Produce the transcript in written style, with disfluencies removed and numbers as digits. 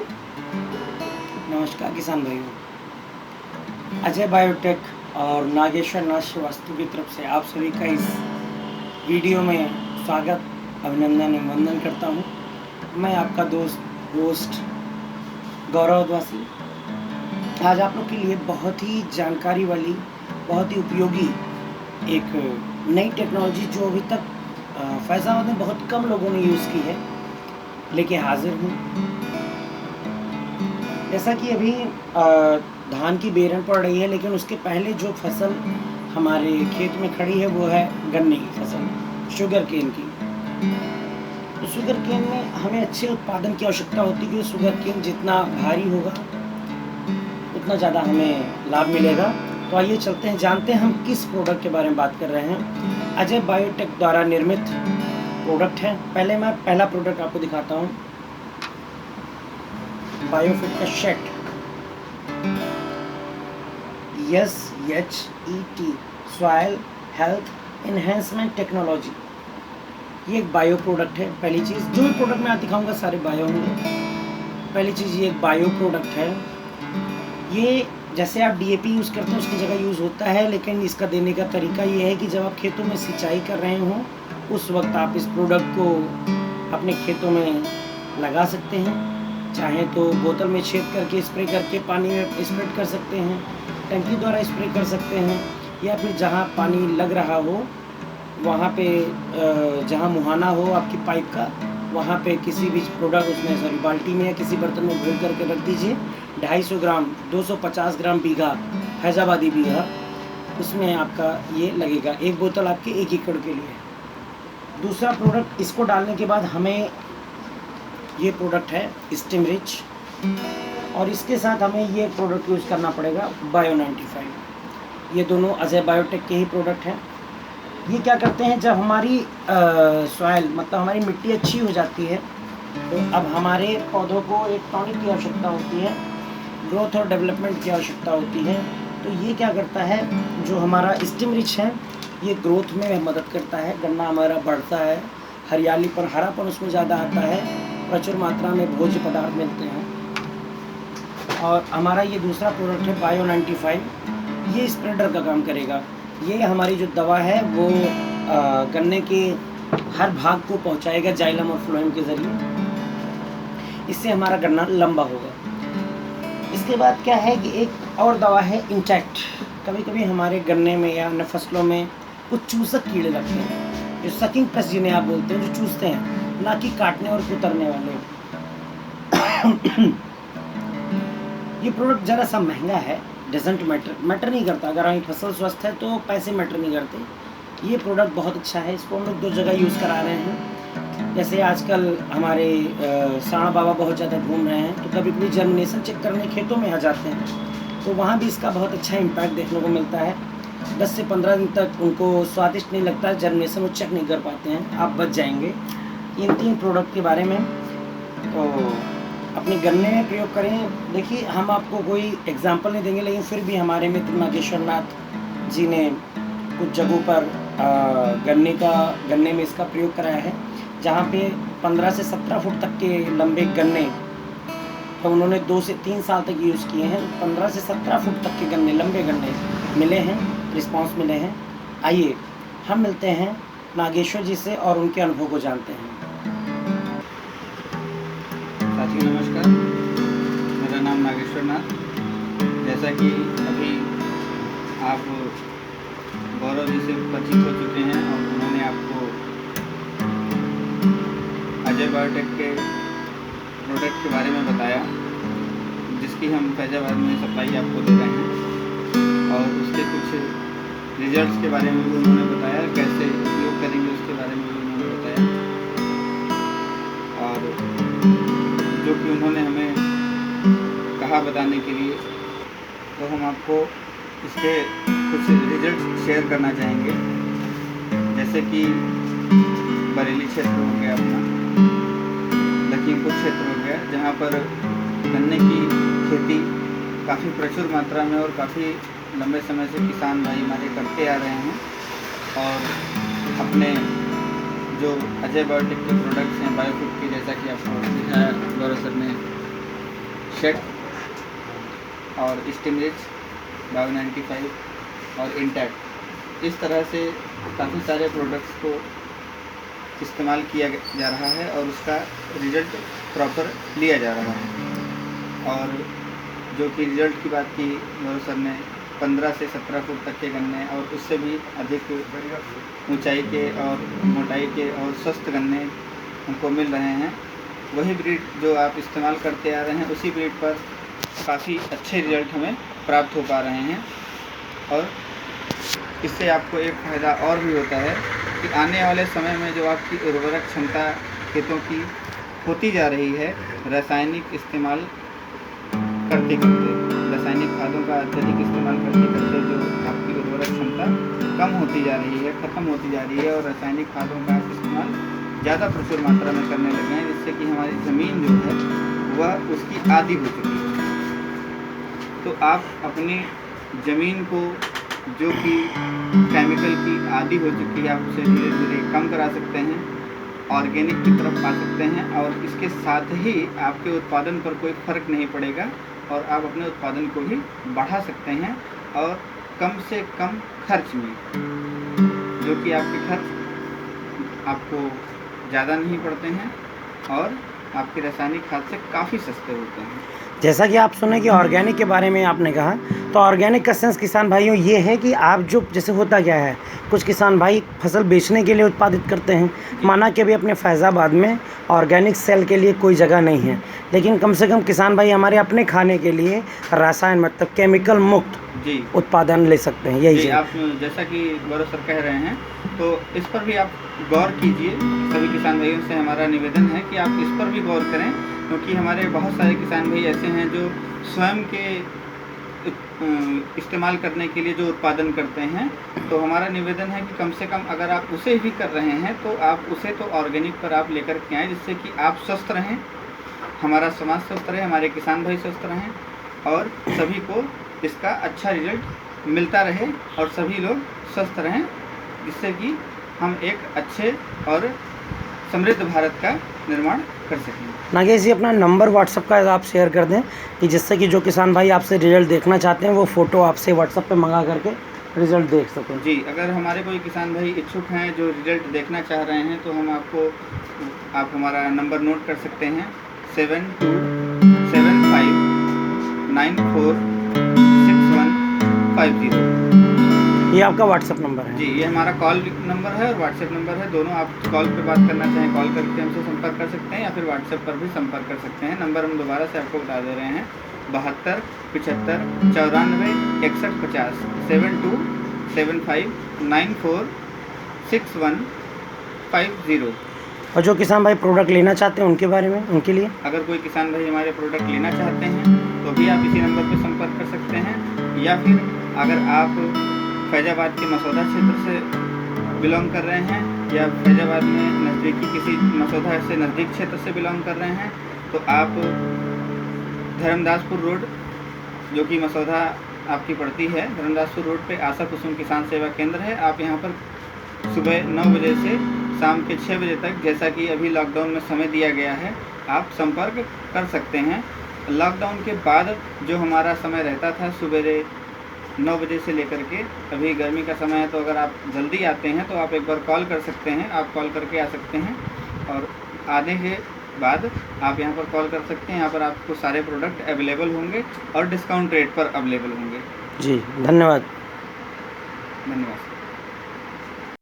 नमस्कार किसान भाइयों, अजय बायोटेक और नागेश्वर नाथ श्रीवास्तव की तरफ से आप सभी का इस वीडियो में स्वागत, अभिनंदन एवं वंदन करता हूँ। मैं आपका दोस्त होस्ट गौरव अदवासी आज आप लोग के लिए बहुत ही जानकारी वाली, बहुत ही उपयोगी एक नई टेक्नोलॉजी जो अभी तक फैज़ाबाद में बहुत कम लोगों ने यूज़ की है, लेके हाजिर हूँ। जैसा कि अभी धान की बेरन पड़ रही है, लेकिन उसके पहले जो फसल हमारे खेत में खड़ी है वो है गन्ने की फसल, शुगर केन की। तो शुगर केन में हमें अच्छे उत्पादन की आवश्यकता होती है, क्योंकि शुगर केन जितना भारी होगा उतना ज़्यादा हमें लाभ मिलेगा। तो आइए चलते हैं, जानते हैं हम किस प्रोडक्ट के बारे में बात कर रहे हैं। अजय बायोटेक द्वारा निर्मित प्रोडक्ट है। पहले मैं पहला प्रोडक्ट आपको दिखाता हूँ, बायोफिट का शेट, SHET, soil health enhancement technology. ये एक बायो प्रोडक्ट है। पहली चीज़, जो भी प्रोडक्ट मैं आज दिखाऊंगा सारे बायो होंगे। पहली चीज़, ये एक बायो प्रोडक्ट है। ये जैसे आप DAP यूज़ करते हैं उसकी जगह यूज़ होता है, लेकिन इसका देने का तरीका ये है कि जब आप खेतों में सिंचाई कर रहे हो उस वक्त आप इस प्रोडक्ट को अपने खेतों में लगा सकते हैं। चाहे तो बोतल में छेद करके स्प्रे करके पानी में स्प्रेड कर सकते हैं, टंकी द्वारा स्प्रे कर सकते हैं, या फिर जहाँ पानी लग रहा हो वहाँ पे जहाँ मुहाना हो आपकी पाइप का, वहाँ पे किसी भी प्रोडक्ट उसमें बाल्टी में या किसी बर्तन में घोल करके रख दीजिए। 250 ग्राम 250 ग्राम बीघा फैज़ाबादी बीघा उसमें आपका ये लगेगा। एक बोतल आपके 1 एकड़ के लिए। दूसरा प्रोडक्ट, इसको डालने के बाद हमें ये प्रोडक्ट है स्टीम रिच, और इसके साथ हमें ये प्रोडक्ट यूज़ करना पड़ेगा बायो 95। ये दोनों अजय बायोटेक के ही प्रोडक्ट हैं। ये क्या करते हैं, जब हमारी सॉइल मतलब हमारी मिट्टी अच्छी हो जाती है तो अब हमारे पौधों को एक टॉनिक की आवश्यकता होती है, ग्रोथ और डेवलपमेंट की आवश्यकता होती है। तो ये क्या करता है, जो हमारा स्टीम रिच है ये ग्रोथ में मदद करता है। गन्ना हमारा बढ़ता है, हरियाली पर हरापन उसमें ज़्यादा आता है, प्रचुर मात्रा में भोज्य पदार्थ मिलते हैं। और हमारा ये दूसरा प्रोडक्ट है बायो 95, ये स्प्रेडर का काम करेगा। ये हमारी जो दवा है वो गन्ने के हर भाग को पहुंचाएगा जाइलम और फ्लोएम के ज़रिए। इससे हमारा गन्ना लंबा होगा। इसके बाद क्या है कि एक और दवा है इंटैक्ट। कभी कभी हमारे गन्ने में या अन्य फसलों में कुछ चूसक कीड़े लगते हैं, जो सकिंग पेस्ट जिन्हें आप बोलते हैं, जो चूसते हैं, ना कि काटने और कुतरने वाले। ये प्रोडक्ट ज़रा सा महंगा है, डजेंट मैटर नहीं करता। अगर हमारी फसल स्वस्थ है तो पैसे मैटर नहीं करते। ये प्रोडक्ट बहुत अच्छा है, इसको हम लोग 2 जगह यूज़ करा रहे हैं। जैसे आजकल हमारे साणा बाबा बहुत ज़्यादा घूम रहे हैं, तो कभी कभी जर्मिनेशन चेक करने खेतों में आ जाते हैं, तो वहाँ भी इसका बहुत अच्छा इम्पैक्ट देखने को मिलता है। 10 से 15 दिन तक उनको स्वादिष्ट नहीं लगता, जर्मिनेशन वो चेक नहीं कर पाते हैं, आप बच जाएंगे। इन 3 प्रोडक्ट के बारे में तो अपने गन्ने में प्रयोग करें। देखिए, हम आपको कोई एग्जाम्पल नहीं देंगे, लेकिन फिर भी हमारे मित्र नागेश्वर नाथ जी ने कुछ जगहों पर गन्ने में इसका प्रयोग कराया है, जहाँ पे 15 से 17 फुट तक के लंबे गन्ने तो उन्होंने 2 से 3 साल तक यूज़ किए हैं। 15 से 17 फुट तक के गन्ने, लंबे गन्ने मिले हैं, रिस्पांस मिले हैं। आइए हम मिलते हैं नागेश्वर जी से और उनके अनुभव को जानते हैं। साथियों नमस्कार, मेरा नाम नागेश्वर नाथ। जैसा कि अभी आप गौरव जी से परिचित हो चुके हैं और उन्होंने आपको अजय बायोटेक के प्रोडक्ट के बारे में बताया, जिसकी हम फैज़ाबाद में सप्लाई आपको दे रहे हैं, और उसके कुछ रिजल्ट्स के बारे में भी उन्होंने बताया, कैसे उपयोग करेंगे उसके बारे में भी उन्होंने बताया। और जो कि उन्होंने हमें कहा बताने के लिए, तो हम आपको इसके कुछ रिजल्ट शेयर करना चाहेंगे। जैसे कि बरेली क्षेत्र हो गया, अपना लखीमपुर क्षेत्र हो गया, जहाँ पर गन्ने की खेती काफ़ी प्रचुर मात्रा में और काफ़ी लंबे समय से किसान भाई हमारे करते आ रहे हैं, और अपने जो अजय बायोटेक के प्रोडक्ट्स हैं बायोफिट के, जैसा कि आपको दिखाया गौरव सर ने, शेड और स्टिमरिच, बायो 95 और इंटैक्ट, इस तरह से काफ़ी सारे प्रोडक्ट्स को इस्तेमाल किया जा रहा है और उसका रिज़ल्ट प्रॉपर लिया जा रहा है। और जो कि रिज़ल्ट की बात की गौरव सर ने, 15 से 17 फुट तक के गन्ने और उससे भी अधिक ऊंचाई के और मोटाई के और स्वस्थ गन्ने हमको मिल रहे हैं। वही ब्रीड जो आप इस्तेमाल करते आ रहे हैं, उसी ब्रीड पर काफ़ी अच्छे रिज़ल्ट हमें प्राप्त हो पा रहे हैं। और इससे आपको एक फ़ायदा और भी होता है कि आने वाले समय में जो आपकी उर्वरक क्षमता खेतों की होती जा रही है, रासायनिक इस्तेमाल करते करते, रासायनिक खादों का अत्यधिक इस्तेमाल करते करते जो आपकी उर्वरक क्षमता कम होती जा रही है, ख़त्म होती जा रही है और रासायनिक खादों का इस्तेमाल ज़्यादा प्रचुर मात्रा में करने लगे हैं, जिससे कि हमारी ज़मीन जो है वह उसकी आदी हो चुकी है। तो आप अपनी ज़मीन को जो कि केमिकल की आदी हो चुकी है, आप उसे धीरे धीरे कम करा सकते हैं, ऑर्गेनिक की तरफ आ सकते हैं और इसके साथ ही आपके उत्पादन पर कोई फ़र्क नहीं पड़ेगा और आप अपने उत्पादन को ही बढ़ा सकते हैं और कम से कम खर्च में, जो कि आपके खर्च आपको ज़्यादा नहीं पड़ते हैं और आपके रासायनिक खाद से काफ़ी सस्ते होते हैं। जैसा कि आप सुने कि ऑर्गेनिक के बारे में आपने कहा, तो ऑर्गेनिक का सेंस किसान भाइयों ये है कि आप जो जैसे होता क्या है, कुछ किसान भाई फसल बेचने के लिए उत्पादित करते हैं। माना कि अभी अपने फैज़ाबाद में ऑर्गेनिक सेल के लिए कोई जगह नहीं है, लेकिन कम से कम किसान भाई हमारे अपने खाने के लिए रासायन मतलब केमिकल मुक्त जी उत्पादन ले सकते हैं। यही जी, है। आप जैसा कि गौरव सर कह रहे हैं, तो इस पर भी आप गौर कीजिए। सभी किसान भाइयों से हमारा निवेदन है कि आप इस पर भी गौर करें, क्योंकि हमारे बहुत सारे किसान भाई ऐसे हैं जो स्वयं के इस्तेमाल करने के लिए जो उत्पादन करते हैं। तो हमारा निवेदन है कि कम से कम अगर आप उसे भी कर रहे हैं तो आप उसे तो ऑर्गेनिक पर आप लेकर के आएँ, जिससे कि आप स्वस्थ रहें, हमारा समाज स्वस्थ रहे, हमारे किसान भाई स्वस्थ रहें और सभी को इसका अच्छा रिजल्ट मिलता रहे और सभी लोग स्वस्थ रहें, जिससे कि हम एक अच्छे और समृद्ध भारत का निर्माण कर सकें। नागेश जी, अपना नंबर व्हाट्सअप का आप शेयर कर दें कि जिससे कि जो किसान भाई आपसे रिजल्ट देखना चाहते हैं वो फ़ोटो आपसे व्हाट्सअप पे मंगा करके रिजल्ट देख सकें। जी, अगर हमारे कोई किसान भाई इच्छुक हैं जो रिजल्ट देखना चाह रहे हैं, तो हम आप हमारा नंबर नोट कर सकते हैं 7275946150। ये आपका व्हाट्सअप नंबर है? जी, ये हमारा कॉल नंबर है और व्हाट्सएप नंबर है। दोनों आप कॉल पे बात करना चाहें कॉल करके हमसे संपर्क कर सकते हैं या फिर व्हाट्सएप पर भी संपर्क कर सकते हैं। नंबर हम दोबारा से आपको बता दे रहे हैं 72 75 94 61 50 7275946150। और जो किसान भाई प्रोडक्ट लेना चाहते हैं उनके बारे में, उनके लिए अगर कोई किसान भाई हमारे प्रोडक्ट लेना चाहते हैं तो भी आप इसी नंबर पर संपर्क कर सकते हैं, या फिर अगर आप फैजाबाद के मसौदा क्षेत्र से बिलोंग कर रहे हैं या फैजाबाद में नज़दीकी किसी मसौदा से नज़दीक क्षेत्र से बिलोंग कर रहे हैं, तो आप धर्मदासपुर रोड, जो कि मसौदा आपकी पड़ती है, धर्मदासपुर रोड पे आशा कुसुम किसान सेवा केंद्र है। आप यहाँ पर सुबह 9 बजे से शाम के 6 बजे तक, जैसा कि अभी लॉकडाउन में समय दिया गया है, आप संपर्क कर सकते हैं। लॉकडाउन के बाद जो हमारा समय रहता था सुबह 9 बजे से लेकर के, अभी गर्मी का समय है, तो अगर आप जल्दी आते हैं तो आप एक बार कॉल कर सकते हैं, आप कॉल करके आ सकते हैं और आने के बाद आप यहाँ पर कॉल कर सकते हैं। यहाँ पर आपको सारे प्रोडक्ट अवेलेबल होंगे और डिस्काउंट रेट पर अवेलेबल होंगे। जी, धन्यवाद। धन्यवाद।